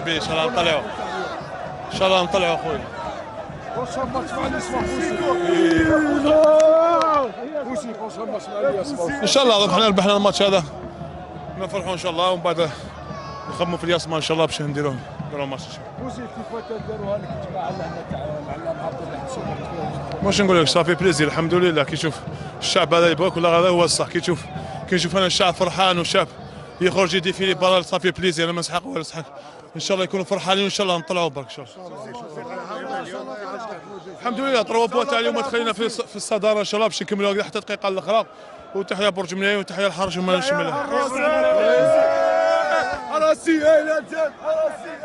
حبيبي ان شاء الله نطلعوا ان شاء الله نطلعوا اخويا. ان شاء الله حنا ربحنا الماتش هذا نفرحوا ان شاء الله ومن بعد نخموا في الياسمه ان شاء الله باش نديروا الماتش. واش نقول لك صافي بليزير الحمد لله. كي تشوف الشعب هذا يبغاك ولا هذا هو الصح. كي نشوف انا الشعب فرحان والشعب يخرج يديفيلي برا صافي بليزير. انا ما نسحق ولا نسحق ان شاء الله يكونوا فرحانين وان شاء الله نطلعوا برك ان شاء الله. الحمد لله 3 بوان تاع اليوم تخلينا في الصداره ان شاء الله باش نكملوا حتى الدقيقه الاخرى. وتحيه برج ملايين وتحيه الحرش وما نشملها.